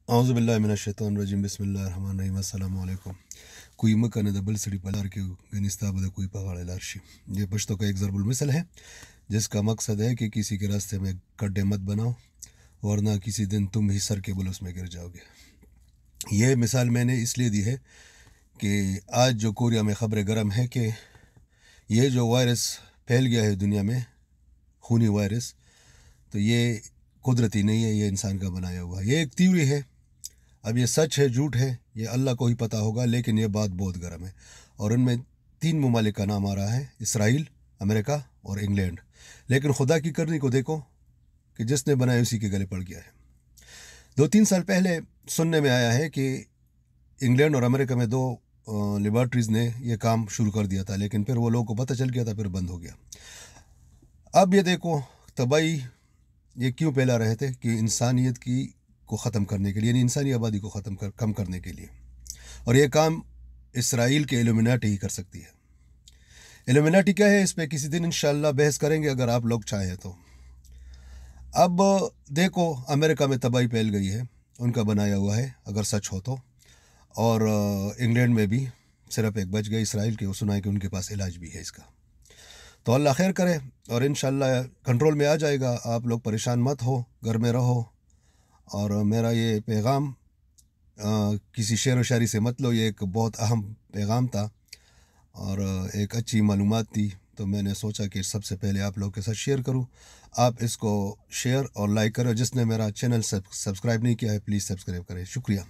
अऊज़ुबिल्लाहि मिनश्शैतानिर्रजीम बिस्मिल्लाहिर्रहमानिर्रहीम अस्सलामु अलैकुम कोई मकन द बल सड़ी पलार के गनिस्ता बद कोई पगाड़े लारशी। ये पश्तो का एक ज़रबुल मिसल है जिसका मकसद है कि किसी के रास्ते में गड्ढे मत बनाओ वरना किसी दिन तुम ही सर के बल उसमें गिर जाओगे। ये मिसाल मैंने इसलिए दी है कि आज जो कोरिया में ख़बर गरम है कि ये जो वायरस फैल गया है दुनिया में, खूनी वायरस, तो ये कुदरती नहीं है, ये इंसान का बनाया हुआ है। ये एक थ्योरी है। अब ये सच है झूठ है ये अल्लाह को ही पता होगा, लेकिन ये बात बहुत गर्म है और उनमें 3 ममालिक का नाम आ रहा है, इसराइल, अमेरिका और इंग्लैंड। लेकिन खुदा की करनी को देखो कि जिसने बनाया उसी के गले पड़ गया है। 2-3 साल पहले सुनने में आया है कि इंग्लैंड और अमेरिका में 2 लेबॉर्ट्रीज़ ने यह काम शुरू कर दिया था, लेकिन फिर वो लोगों को पता चल गया था, फिर बंद हो गया। अब ये देखो तबाही ये क्यों फैला रहे थे कि इंसानियत को ख़त्म करने के लिए, यानी इंसानी आबादी को कम करने के लिए। और ये काम इसराइल के इल्यूमिनाटी ही कर सकती है। इल्यूमिनाटी क्या है, इस पर किसी दिन इंशाअल्लाह बहस करेंगे अगर आप लोग चाहें तो। अब देखो अमेरिका में तबाही फैल गई है, उनका बनाया हुआ है अगर सच हो तो, और इंग्लैंड में भी सिर्फ एक बच गई इसराइल के, वो सुना है कि उनके पास इलाज भी है इसका। तो अल्लाह खैर करे और इंशाअल्लाह कंट्रोल में आ जाएगा। आप लोग परेशान मत हो, घर में रहो। और मेरा ये पैगाम किसी शेर व शायरी से मत लो, ये एक बहुत अहम पैगाम था और एक अच्छी मालूमात थी, तो मैंने सोचा कि सबसे पहले आप लोगों के साथ शेयर करूं। आप इसको शेयर और लाइक करो। जिसने मेरा चैनल सब्सक्राइब नहीं किया है प्लीज़ सब्सक्राइब करें। शुक्रिया।